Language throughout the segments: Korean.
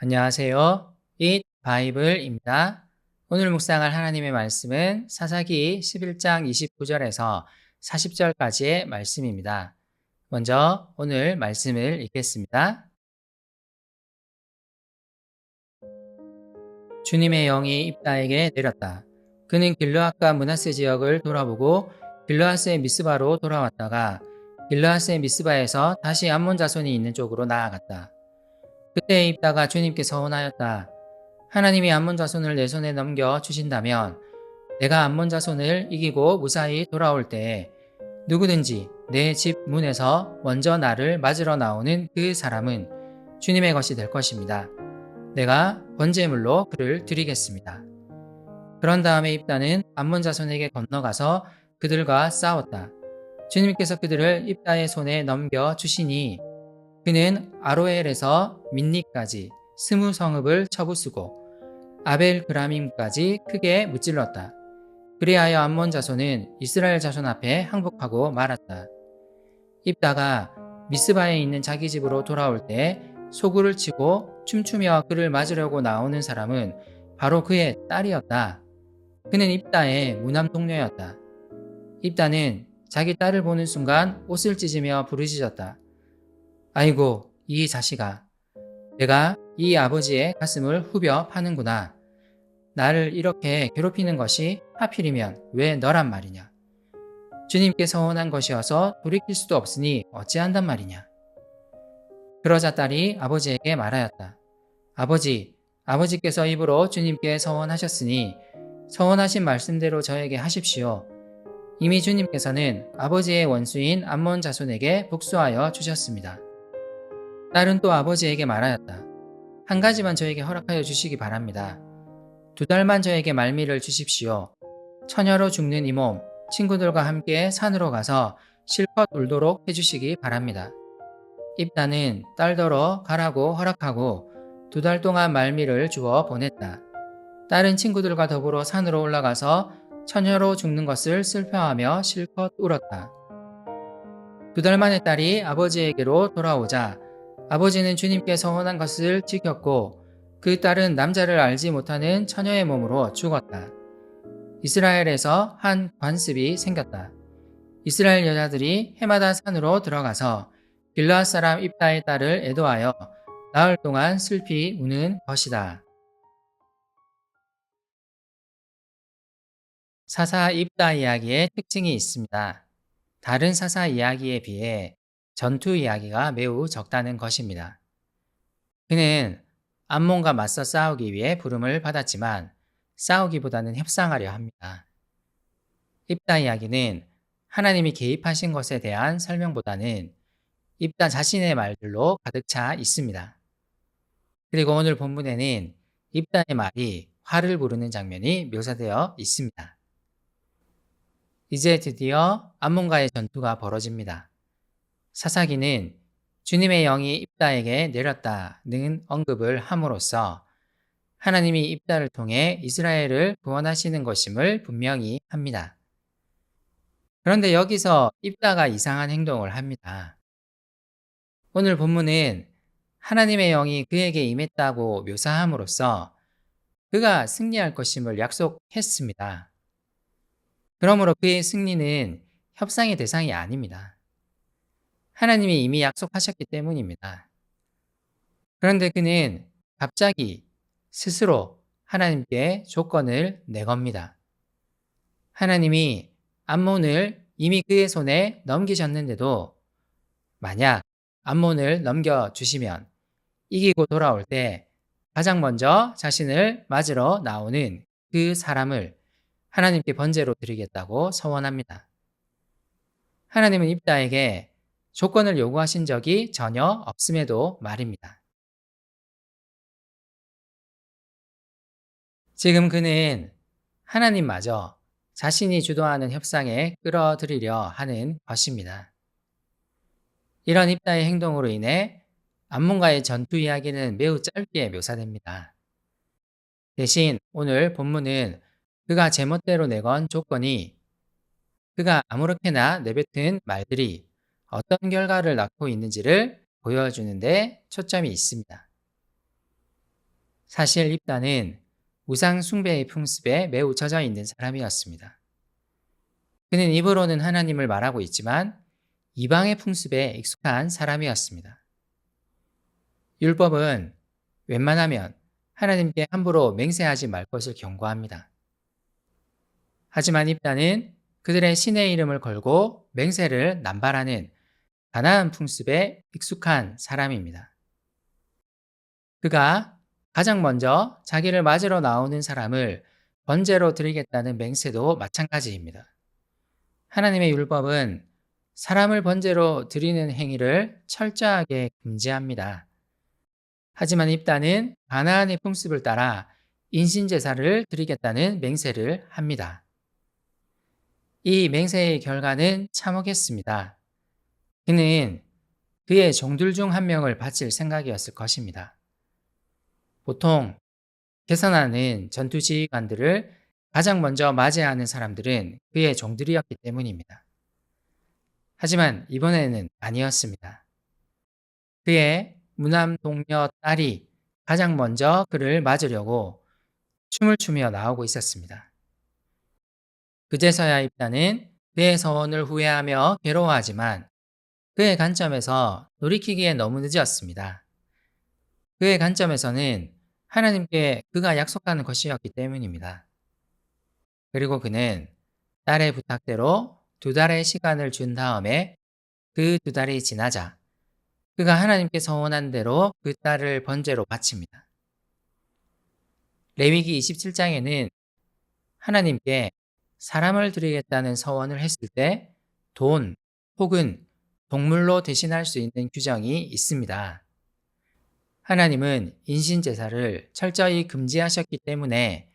안녕하세요. 잇 바이블입니다. 오늘 묵상할 하나님의 말씀은 사사기 11장 29절에서 40절까지의 말씀입니다. 먼저 오늘 말씀을 읽겠습니다. 주님의 영이 입다에게 내렸다. 그는 길르앗과 므낫세 지역을 돌아보고 길르앗의 미스바로 돌아왔다가 길르앗의 미스바에서 다시 암몬 자손이 있는 쪽으로 나아갔다. 그때 입다가 주님께 서원하였다. 하나님이 암몬 자손을 내 손에 넘겨 주신다면 내가 암몬 자손을 이기고 무사히 돌아올 때에 누구든지 내 집 문에서 먼저 나를 맞으러 나오는 그 사람은 주님의 것이 될 것입니다. 내가 번제물로 그를 드리겠습니다. 그런 다음에 입다는 암몬 자손에게 건너가서 그들과 싸웠다. 주님께서 그들을 입다의 손에 넘겨 주시니 그는 아로엘에서 민니까지 20성읍을 쳐부수고 아벨 그라밈까지 크게 무찔렀다. 그리하여 암몬 자손은 이스라엘 자손 앞에 항복하고 말았다. 입다가 미스바에 있는 자기 집으로 돌아올 때 소구를 치고 춤추며 그를 맞으려고 나오는 사람은 바로 그의 딸이었다. 그는 입다의 무남 동료였다. 입다는 자기 딸을 보는 순간 옷을 찢으며 부르짖었다. 아이고, 이 자식아, 내가 이 아버지의 가슴을 후벼 파는구나. 나를 이렇게 괴롭히는 것이 하필이면 왜 너란 말이냐. 주님께 서원한 것이어서 돌이킬 수도 없으니 어찌한단 말이냐. 그러자 딸이 아버지에게 말하였다. 아버지께서 입으로 주님께 서원하셨으니 서원하신 말씀대로 저에게 하십시오. 이미 주님께서는 아버지의 원수인 암몬 자손에게 복수하여 주셨습니다. 딸은 또 아버지에게 말하였다. 한 가지만 저에게 허락하여 주시기 바랍니다. 2달만 저에게 말미를 주십시오. 처녀로 죽는 이 몸, 친구들과 함께 산으로 가서 실컷 울도록 해주시기 바랍니다. 입다는 딸더러 가라고 허락하고 2달 동안 말미를 주어 보냈다. 딸은 친구들과 더불어 산으로 올라가서 처녀로 죽는 것을 슬퍼하며 실컷 울었다. 2달 만에 딸이 아버지에게로 돌아오자 아버지는 주님께 서원한 것을 지켰고 그 딸은 남자를 알지 못하는 처녀의 몸으로 죽었다. 이스라엘에서 한 관습이 생겼다. 이스라엘 여자들이 해마다 산으로 들어가서 길르앗 사람 입다의 딸을 애도하여 나흘 동안 슬피 우는 것이다. 사사 입다 이야기의 특징이 있습니다. 다른 사사 이야기에 비해 전투 이야기가 매우 적다는 것입니다. 그는 암몬과 맞서 싸우기 위해 부름을 받았지만 싸우기보다는 협상하려 합니다. 입다 이야기는 하나님이 개입하신 것에 대한 설명보다는 입다 자신의 말들로 가득 차 있습니다. 그리고 오늘 본문에는 입다의 말이 화를 부르는 장면이 묘사되어 있습니다. 이제 드디어 암몬과의 전투가 벌어집니다. 사사기는 주님의 영이 입다에게 내렸다는 언급을 함으로써 하나님이 입다를 통해 이스라엘을 구원하시는 것임을 분명히 합니다. 그런데 여기서 입다가 이상한 행동을 합니다. 오늘 본문은 하나님의 영이 그에게 임했다고 묘사함으로써 그가 승리할 것임을 약속했습니다. 그러므로 그의 승리는 협상의 대상이 아닙니다. 하나님이 이미 약속하셨기 때문입니다. 그런데 그는 갑자기 스스로 하나님께 조건을 내겁니다. 하나님이 암몬을 이미 그의 손에 넘기셨는데도 만약 암몬을 넘겨주시면 이기고 돌아올 때 가장 먼저 자신을 맞으러 나오는 그 사람을 하나님께 번제로 드리겠다고 서원합니다. 하나님은 입다에게 조건을 요구하신 적이 전혀 없음에도 말입니다. 지금 그는 하나님마저 자신이 주도하는 협상에 끌어들이려 하는 것입니다. 이런 입다의 행동으로 인해 암몬과의 전투 이야기는 매우 짧게 묘사됩니다. 대신 오늘 본문은 그가 제멋대로 내건 조건이 그가 아무렇게나 내뱉은 말들이 어떤 결과를 낳고 있는지를 보여주는데 초점이 있습니다. 사실 입다는 우상 숭배의 풍습에 매우 젖어 있는 사람이었습니다. 그는 입으로는 하나님을 말하고 있지만 이방의 풍습에 익숙한 사람이었습니다. 율법은 웬만하면 하나님께 함부로 맹세하지 말 것을 경고합니다. 하지만 입다는 그들의 신의 이름을 걸고 맹세를 남발하는 가나안 풍습에 익숙한 사람입니다. 그가 가장 먼저 자기를 맞으러 나오는 사람을 번제로 드리겠다는 맹세도 마찬가지입니다. 하나님의 율법은 사람을 번제로 드리는 행위를 철저하게 금지합니다. 하지만 입다는 가나안의 풍습을 따라 인신제사를 드리겠다는 맹세를 합니다. 이 맹세의 결과는 참혹했습니다. 그는 그의 종들 중 한 명을 바칠 생각이었을 것입니다. 보통 개선하는 전투 지휘관들을 가장 먼저 맞이하는 사람들은 그의 종들이었기 때문입니다. 하지만 이번에는 아니었습니다. 그의 무남 동료 딸이 가장 먼저 그를 맞으려고 춤을 추며 나오고 있었습니다. 그제서야 입다는 그의 서원을 후회하며 괴로워하지만 그의 관점에서 돌이키기에 너무 늦었습니다. 그의 관점에서는 하나님께 그가 약속하는 것이었기 때문입니다. 그리고 그는 딸의 부탁대로 2달의 시간을 준 다음에 그 2달이 지나자 그가 하나님께 서원한 대로 그 딸을 번제로 바칩니다. 레위기 27장에는 하나님께 사람을 드리겠다는 서원을 했을 때 돈 혹은 동물로 대신할 수 있는 규정이 있습니다. 하나님은 인신제사를 철저히 금지하셨기 때문에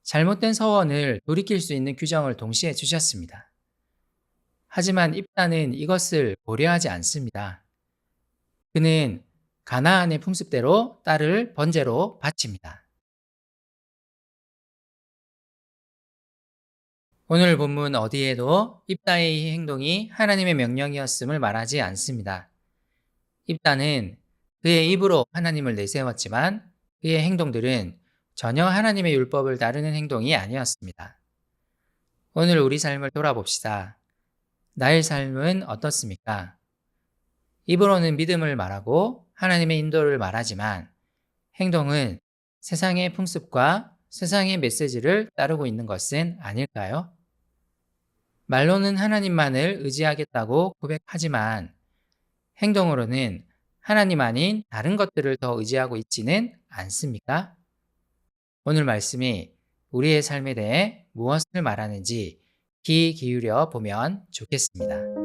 잘못된 서원을 돌이킬 수 있는 규정을 동시에 주셨습니다. 하지만 입다는 이것을 고려하지 않습니다. 그는 가나안의 풍습대로 딸을 번제로 바칩니다. 오늘 본문 어디에도 입다의 행동이 하나님의 명령이었음을 말하지 않습니다. 입다는 그의 입으로 하나님을 내세웠지만 그의 행동들은 전혀 하나님의 율법을 따르는 행동이 아니었습니다. 오늘 우리 삶을 돌아봅시다. 나의 삶은 어떻습니까? 입으로는 믿음을 말하고 하나님의 인도를 말하지만 행동은 세상의 풍습과 세상의 메시지를 따르고 있는 것은 아닐까요? 말로는 하나님만을 의지하겠다고 고백하지만 행동으로는 하나님 아닌 다른 것들을 더 의지하고 있지는 않습니까? 오늘 말씀이 우리의 삶에 대해 무엇을 말하는지 귀 기울여 보면 좋겠습니다.